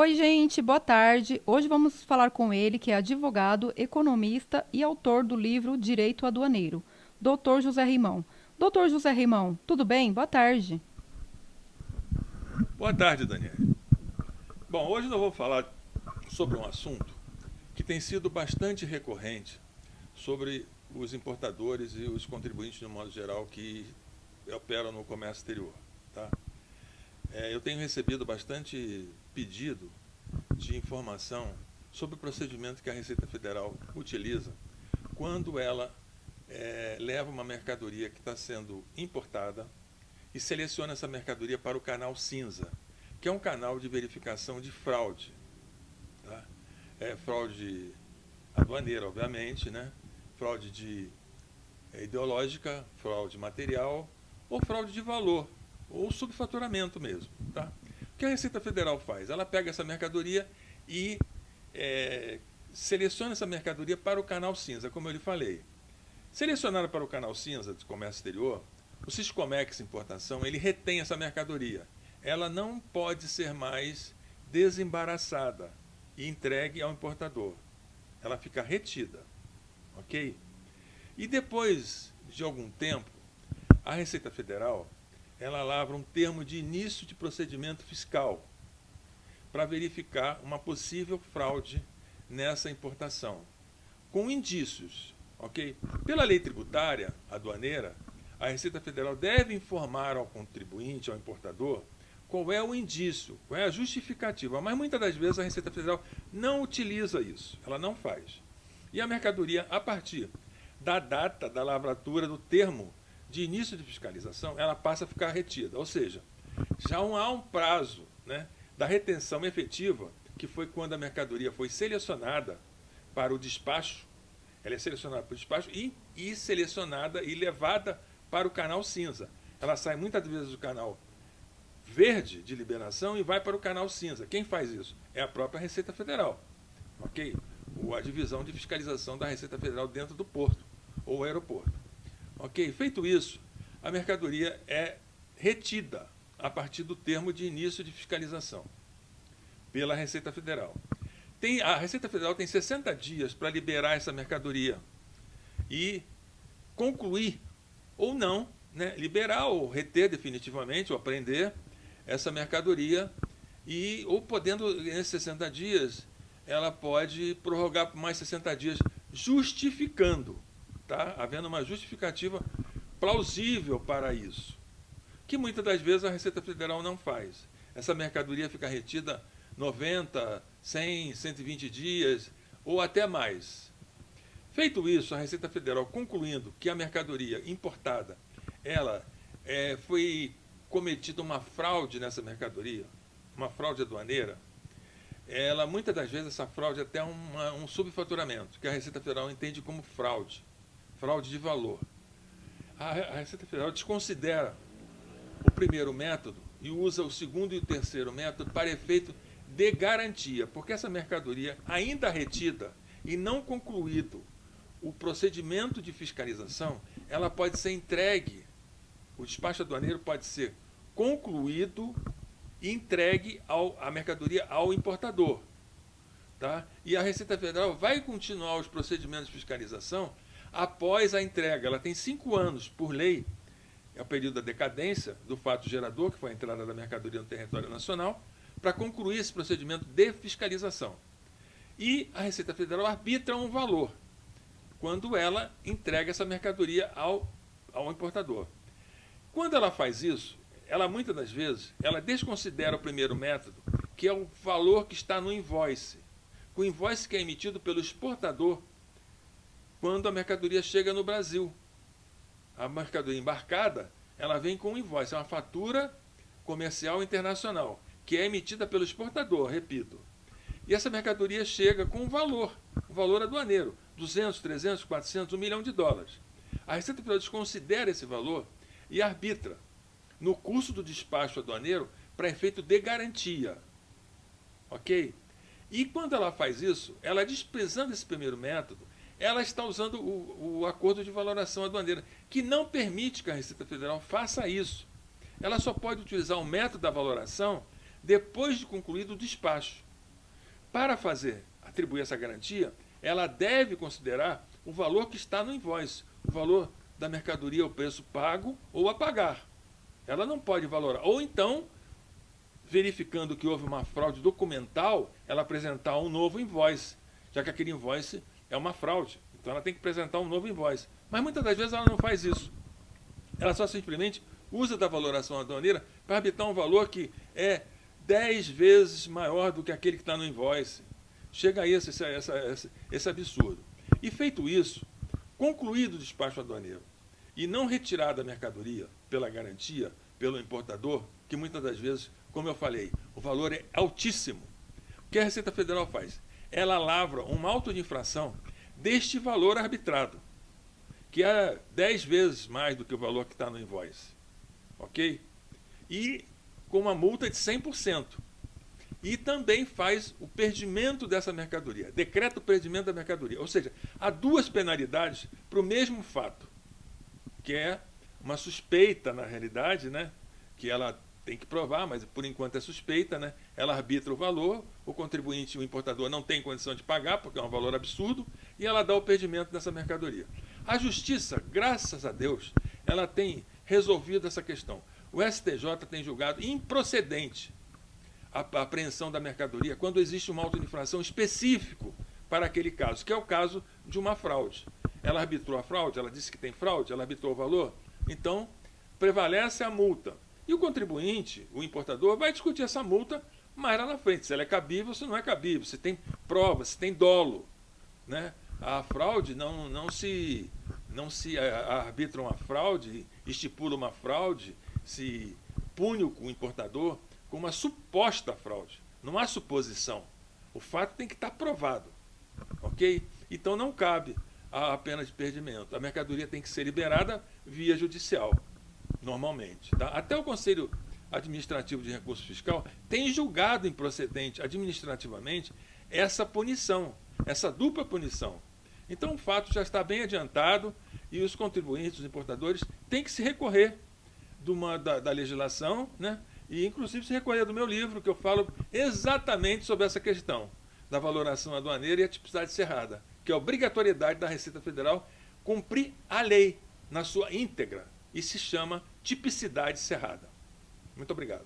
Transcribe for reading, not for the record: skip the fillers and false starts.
Oi, gente, boa tarde. Hoje vamos falar com ele, que é advogado, economista e autor do livro Direito Aduaneiro, Dr. José Rimão. Doutor José Rimão, tudo bem? Boa tarde. Boa tarde, Daniel. Bom, hoje nós vamos falar sobre um assunto que tem sido bastante recorrente sobre os importadores e os contribuintes, de um modo geral, que operam no comércio exterior. Tá? Eu tenho recebido bastante pedido de informação sobre o procedimento que a Receita Federal utiliza quando ela leva uma mercadoria que está sendo importada e seleciona essa mercadoria para o canal cinza, que é um canal de verificação de fraude. Tá? Fraude aduaneira, obviamente, né? Fraude ideológica, fraude material ou fraude de valor, ou subfaturamento mesmo. Tá? O que a Receita Federal faz? Ela pega essa mercadoria e seleciona essa mercadoria para o canal cinza, como eu lhe falei. Selecionada para o canal cinza de comércio exterior, o Siscomex Importação, ele retém essa mercadoria. Ela não pode ser mais desembaraçada e entregue ao importador. Ela fica retida, ok? E depois de algum tempo, a Receita Federal, ela lavra um termo de início de procedimento fiscal para verificar uma possível fraude nessa importação, com indícios, ok? Pela lei tributária aduaneira, a Receita Federal deve informar ao contribuinte, ao importador, qual é o indício, qual é a justificativa. Mas muitas das vezes a Receita Federal não utiliza isso, ela não faz. E a mercadoria, a partir da data da lavratura do termo de início de fiscalização, ela passa a ficar retida. Ou seja, já há um prazo, né, da retenção efetiva, que foi quando a mercadoria foi selecionada para o despacho. Ela é selecionada para o despacho e selecionada e levada para o canal cinza. Ela sai muitas vezes do canal verde de liberação e vai para o canal cinza. Quem faz isso? É a própria Receita Federal, ok? Ou a divisão de fiscalização da Receita Federal dentro do porto ou aeroporto. Ok? Feito isso, a mercadoria é retida a partir do termo de início de fiscalização pela Receita Federal. A Receita Federal tem 60 dias para liberar essa mercadoria e concluir ou não, né, liberar ou reter definitivamente, ou apreender essa mercadoria, ou podendo, nesses 60 dias, ela pode prorrogar por mais 60 dias, justificando, tá? Havendo uma justificativa plausível para isso, que muitas das vezes a Receita Federal não faz. Essa mercadoria fica retida 90, 100, 120 dias, ou até mais. Feito isso, a Receita Federal, concluindo que a mercadoria importada, ela foi cometida uma fraude nessa mercadoria, uma fraude aduaneira, muitas das vezes essa fraude é até um subfaturamento, que a Receita Federal entende como fraude, fraude de valor. A Receita Federal desconsidera o primeiro método e usa o segundo e o terceiro método para efeito de garantia, porque essa mercadoria ainda retida e não concluído o procedimento de fiscalização, ela pode ser entregue, o despacho aduaneiro pode ser concluído e entregue a mercadoria ao importador. Tá? E a Receita Federal vai continuar os procedimentos de fiscalização após a entrega. Ela tem 5 anos, por lei, é o período da decadência do fato gerador, que foi a entrada da mercadoria no território nacional, para concluir esse procedimento de fiscalização. E a Receita Federal arbitra um valor quando ela entrega essa mercadoria ao importador. Quando ela faz isso, ela muitas das vezes, ela desconsidera o primeiro método, que é o valor que está no invoice. O invoice que é emitido pelo exportador quando a mercadoria chega no Brasil. A mercadoria embarcada, ela vem com um invoice, é uma fatura comercial internacional, que é emitida pelo exportador, repito. E essa mercadoria chega com um valor aduaneiro, 200, 300, 400, $1 milhão. A Receita Federal desconsidera esse valor e arbitra no curso do despacho aduaneiro para efeito de garantia. Ok? E quando ela faz isso, ela desprezando esse primeiro método, ela está usando o acordo de valoração aduaneira, que não permite que a Receita Federal faça isso. Ela só pode utilizar o método da valoração depois de concluído o despacho. para atribuir essa garantia, ela deve considerar o valor que está no invoice, o valor da mercadoria, o preço pago ou a pagar. Ela não pode valorar. Ou então, verificando que houve uma fraude documental, ela apresentar um novo invoice, já que aquele invoice é uma fraude. Então ela tem que apresentar um novo invoice. Mas muitas das vezes ela não faz isso. Ela só simplesmente usa da valoração aduaneira para arbitrar um valor que é 10 vezes maior do que aquele que está no invoice. Chega a esse absurdo. E feito isso, concluído o despacho aduaneiro e não retirada a mercadoria pela garantia, pelo importador, que muitas das vezes, como eu falei, o valor é altíssimo. O que a Receita Federal faz? Ela lavra uma auto de infração deste valor arbitrado, que é 10 vezes mais do que o valor que está no invoice. Ok? E com uma multa de 100%. E também faz o perdimento dessa mercadoria, decreta o perdimento da mercadoria. Ou seja, há duas penalidades para o mesmo fato, que é uma suspeita, na realidade, né? Que ela tem que provar, mas por enquanto é suspeita, né? Ela arbitra o valor, o contribuinte, o importador, não tem condição de pagar, porque é um valor absurdo, e ela dá o perdimento dessa mercadoria. A Justiça, graças a Deus, ela tem resolvido essa questão. O STJ tem julgado improcedente a apreensão da mercadoria quando existe um auto de infração específico para aquele caso, que é o caso de uma fraude. Ela arbitrou a fraude, ela disse que tem fraude, ela arbitrou o valor, então prevalece a multa. E o contribuinte, o importador, vai discutir essa multa mais lá na frente, se ela é cabível ou se não é cabível, se tem prova, se tem dolo, né? A fraude não se arbitra uma fraude, estipula uma fraude, se pune o importador com uma suposta fraude. Não há suposição. O fato tem que estar provado. Ok? Então não cabe a pena de perdimento. A mercadoria tem que ser liberada via judicial, normalmente. Tá? Até o Conselho Administrativo de Recurso Fiscal tem julgado improcedente administrativamente essa punição, essa dupla punição. Então o fato já está bem adiantado e os contribuintes, os importadores, têm que se recorrer da legislação, né? E inclusive se recorrer do meu livro, que eu falo exatamente sobre essa questão da valoração aduaneira e a tipicidade cerrada, que é a obrigatoriedade da Receita Federal cumprir a lei na sua íntegra e se chama tipicidade cerrada. Muito obrigado.